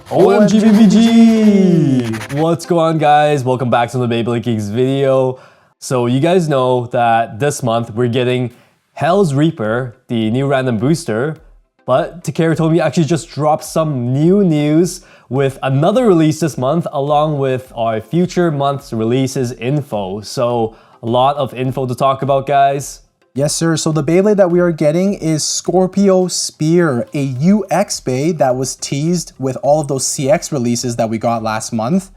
OMG BBG! What's going on, guys? Welcome back to the BeybladeGeeks video. So you guys know that this month we're getting Hell's Reaper, the new random booster, but Takara Tomy actually just dropped some new news with another release this month along with our future month's releases info. So a lot of info to talk about, guys. Yes, sir. So the Beyblade that we are getting is Scorpio Spear, a UX Bey that was teased with all of those CX releases that we got last month.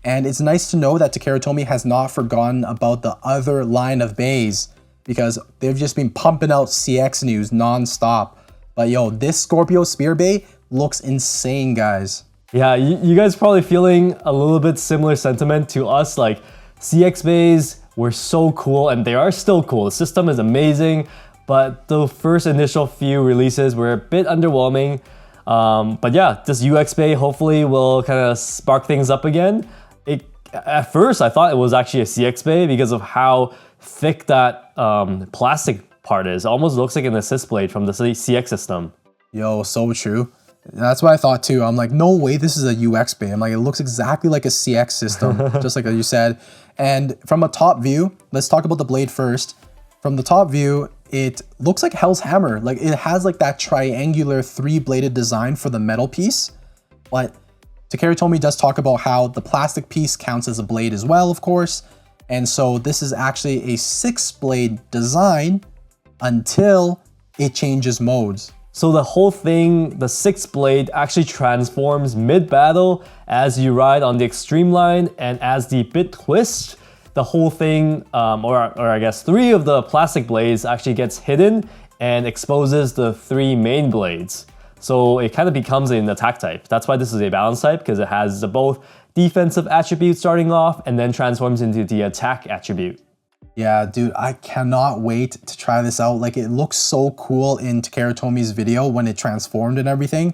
And it's nice to know that Takara Tomy has not forgotten about the other line of Beys because they've just been pumping out CX news non-stop. But yo, this Scorpio Spear Bey looks insane, guys. Yeah, you guys probably feeling a little bit similar sentiment to us. Like, CX Beys were so cool, and they are still cool. The system is amazing, but the first initial few releases were a bit underwhelming. But yeah, this UX Bey hopefully will kind of spark things up again. At first, I thought it was actually a CX Bey because of how thick that plastic part is. It almost looks like an assist blade from the CX system. Yo, so true. That's what I thought too. I'm like, no way this is a UX Bey. I'm like, it looks exactly like a CX system, just like you said. And from a top view, let's talk about the blade first. From the top view, it looks like Hell's Hammer. Like, it has like that triangular 3-bladed design for the metal piece. But Takara Tomy does talk about how the plastic piece counts as a blade as well, of course. And so this is actually a 6-blade design until it changes modes. So the whole thing, the 6th blade actually transforms mid-battle as you ride on the extreme line, and as the bit twists, the whole thing, or I guess 3 of the plastic blades actually gets hidden and exposes the 3 main blades. So it kind of becomes an attack type. That's why this is a balance type, because it has both defensive attributes starting off and then transforms into the attack attribute. Yeah, dude, I cannot wait to try this out. Like, it looks so cool in Takara Tomy's video when it transformed and everything.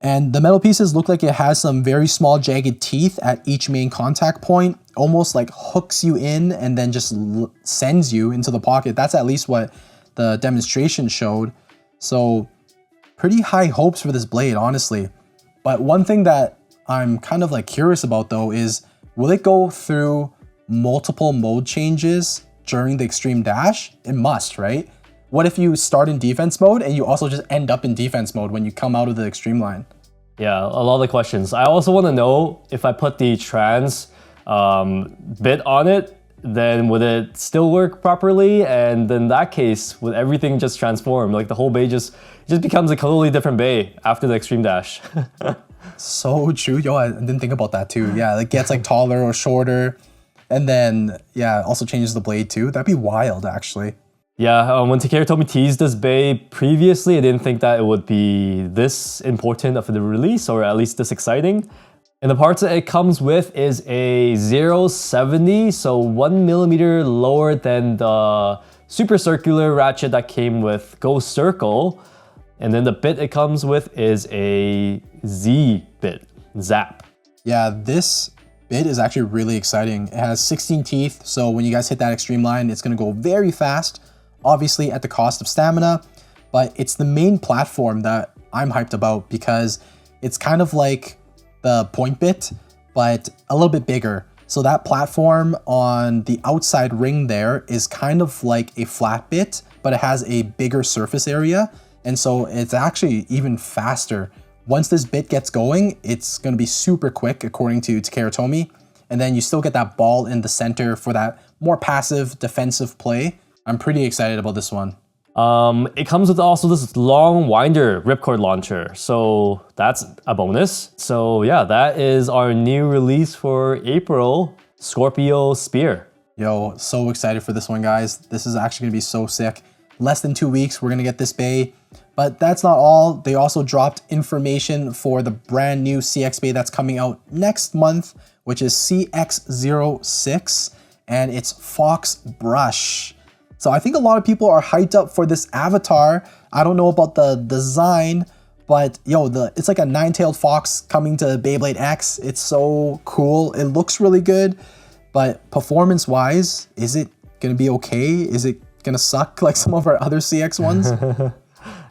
And the metal pieces look like it has some very small jagged teeth at each main contact point, almost like hooks you in and then just sends you into the pocket. That's at least what the demonstration showed. So pretty high hopes for this blade, honestly. But one thing that I'm kind of like curious about though is, will it go through multiple mode changes during the extreme dash? It must, right? What if you start in defense mode and you also just end up in defense mode when you come out of the extreme line? Yeah, a lot of questions. I also want to know if I put the trans bit on it, then would it still work properly? And in that case, would everything just transform? Like, the whole Bey just becomes a totally different Bey after the extreme dash. So true. Yo, I didn't think about that too. Yeah, it gets like taller or shorter. And then, yeah, also changes the blade too. That'd be wild, actually. Yeah, when Takara Tomy teased this Bey previously, I didn't think that it would be this important of the release, or at least this exciting. And the parts that it comes with is a 070, so 1mm lower than the super circular ratchet that came with Ghost Circle. And then the bit it comes with is a Z bit, Zap. Yeah, this bit is actually really exciting. It has 16 teeth, so when you guys hit that extreme line, it's gonna go very fast, obviously at the cost of stamina, but it's the main platform that I'm hyped about because it's kind of like the point bit, but a little bit bigger. So that platform on the outside ring there is kind of like a flat bit, but it has a bigger surface area, and so it's actually even faster. Once this bit gets going, it's going to be super quick, according to Takara Tomy. And then you still get that ball in the center for that more passive defensive play. I'm pretty excited about this one. It comes with also this long winder ripcord launcher. So that's a bonus. So yeah, that is our new release for April, Scorpio Spear. Yo, so excited for this one, guys. This is actually going to be so sick. Less than 2 weeks, we're going to get this Bey. But that's not all. They also dropped information for the brand new CX Bey that's coming out next month, which is CX06, and it's Fox Brush. So I think a lot of people are hyped up for this avatar. I don't know about the design, but yo, it's like a 9-tailed fox coming to Beyblade X. It's so cool. It looks really good, but performance-wise, is it gonna be okay? Is it gonna suck like some of our other CX ones?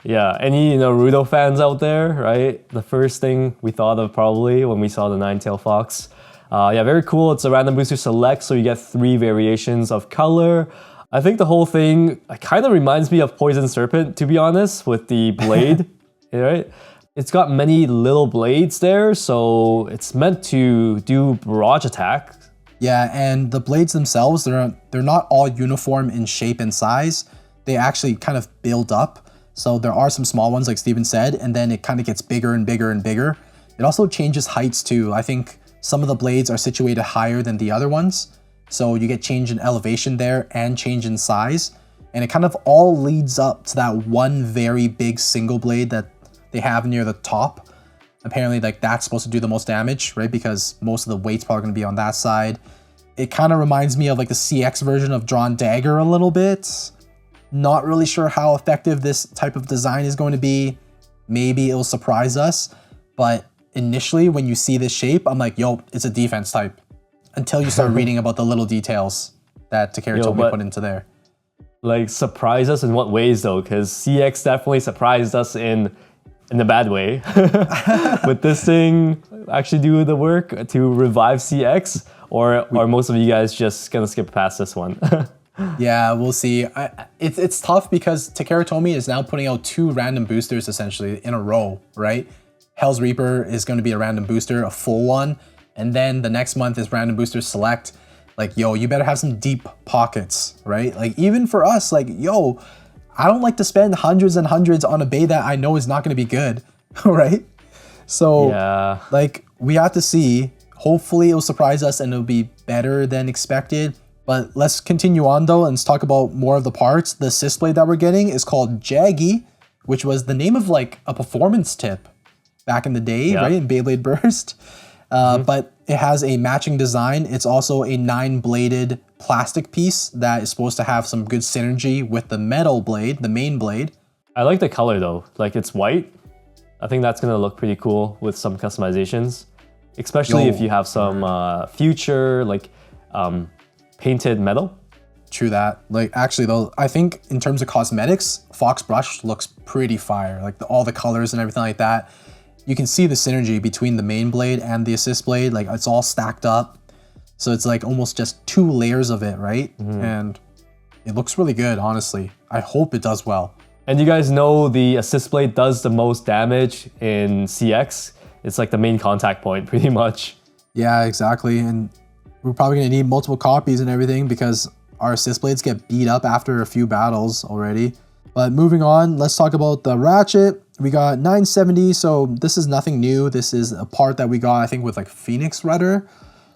Yeah, any Naruto fans out there, right? The first thing we thought of probably when we saw the Nine-Tailed Fox. Yeah, very cool. It's a random booster select, so you get 3 variations of color. I think the whole thing kind of reminds me of Poison Serpent, to be honest, with the blade, right? It's got many little blades there, so it's meant to do barrage attack. Yeah, and the blades themselves, they're not all uniform in shape and size. They actually kind of build up. So there are some small ones, like Steven said, and then it kind of gets bigger and bigger and bigger. It also changes heights too. I think some of the blades are situated higher than the other ones. So you get change in elevation there and change in size. And it kind of all leads up to that one very big single blade that they have near the top. Apparently, like, that's supposed to do the most damage, right? Because most of the weight's probably going to be on that side. It kind of reminds me of like the CX version of Drawn Dagger a little bit. Not really sure how effective this type of design is going to be. Maybe it'll surprise us. But initially, when you see this shape, I'm like, yo, it's a defense type. Until you start reading about the little details that Takara Tomy put into there. Like, surprise us in what ways though? Because CX definitely surprised us in a bad way. Would this thing actually do the work to revive CX? Or are most of you guys just gonna skip past this one? Yeah, we'll see. It's tough because Takara Tomy is now putting out 2 random boosters essentially in a row, right? Hell's Reaper is going to be a random booster, a full one. And then the next month is random booster select. Like, yo, you better have some deep pockets, right? Like, even for us, like, yo, I don't like to spend hundreds and hundreds on a bay that I know is not going to be good, right? So, yeah, like, we have to see. Hopefully it'll surprise us and it'll be better than expected. But let's continue on though, and let's talk about more of the parts. The assist blade that we're getting is called Jaggy, which was the name of like a performance tip back in the day, right? In Beyblade Burst. But it has a matching design. It's also a 9-bladed plastic piece that is supposed to have some good synergy with the metal blade, the main blade. I like the color though. Like, it's white. I think that's gonna look pretty cool with some customizations, especially if you have some future like painted metal. True that. Like, actually though, I think in terms of cosmetics, Fox Brush looks pretty fire. Like all the colors and everything like that. You can see the synergy between the main blade and the assist blade. Like, it's all stacked up. So it's like almost just 2 layers of it, right? And it looks really good, honestly. I hope it does well. And you guys know the assist blade does the most damage in CX. It's like the main contact point pretty much. Yeah, exactly. And we're probably gonna need multiple copies and everything because our assist blades get beat up after a few battles already. But moving on, let's talk about the ratchet. We got 970, so this is nothing new. This is a part that we got, I think, with like Phoenix Rudder.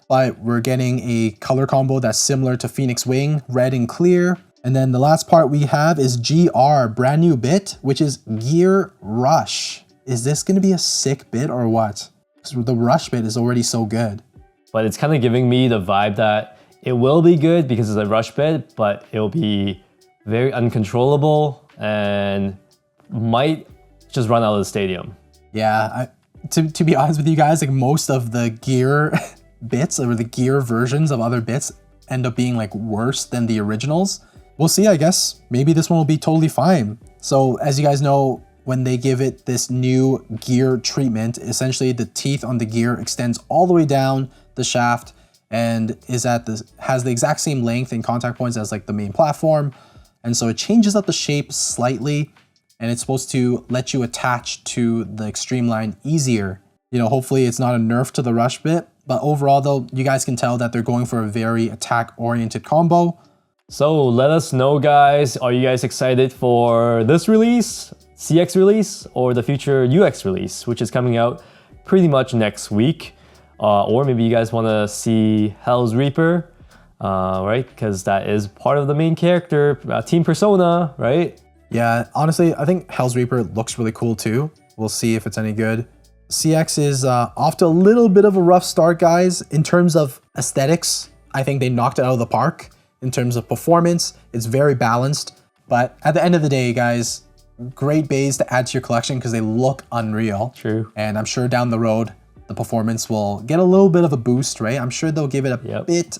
But we're getting a color combo that's similar to Phoenix Wing, red and clear. And then the last part we have is GR, brand new bit, which is Gear Rush. Is this gonna be a sick bit or what? Because the Rush bit is already so good. But it's kind of giving me the vibe that it will be good because it's a rush bit, but it'll be very uncontrollable and might just run out of the stadium. Yeah, to be honest with you guys, like most of the gear bits or the gear versions of other bits end up being like worse than the originals. We'll see, I guess. Maybe this one will be totally fine. So as you guys know, when they give it this new gear treatment, essentially the teeth on the gear extends all the way down the shaft and has the exact same length and contact points as like the main platform. And so it changes up the shape slightly, and it's supposed to let you attach to the extreme line easier. You know, hopefully it's not a nerf to the rush bit, but overall though, you guys can tell that they're going for a very attack-oriented combo. So let us know, guys. Are you guys excited for this release, CX release, or the future UX release, which is coming out pretty much next week? Or maybe you guys want to see Hell's Reaper, right? Because that is part of the main character, team persona, right? Yeah, honestly, I think Hell's Reaper looks really cool too. We'll see if it's any good. CX is off to a little bit of a rough start, guys. In terms of aesthetics, I think they knocked it out of the park. In terms of performance, it's very balanced. But at the end of the day, guys, great bays to add to your collection because they look unreal. True. And I'm sure down the road, the performance will get a little bit of a boost, right? I'm sure they'll give it a bit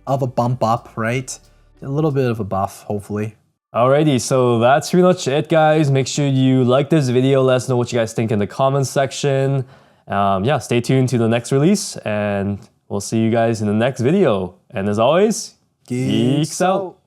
of a bump up, right? A little bit of a buff, hopefully. Alrighty, so that's pretty much it, guys. Make sure you like this video. Let us know what you guys think in the comments section. Yeah, stay tuned to the next release, and we'll see you guys in the next video. And as always, Geeks out.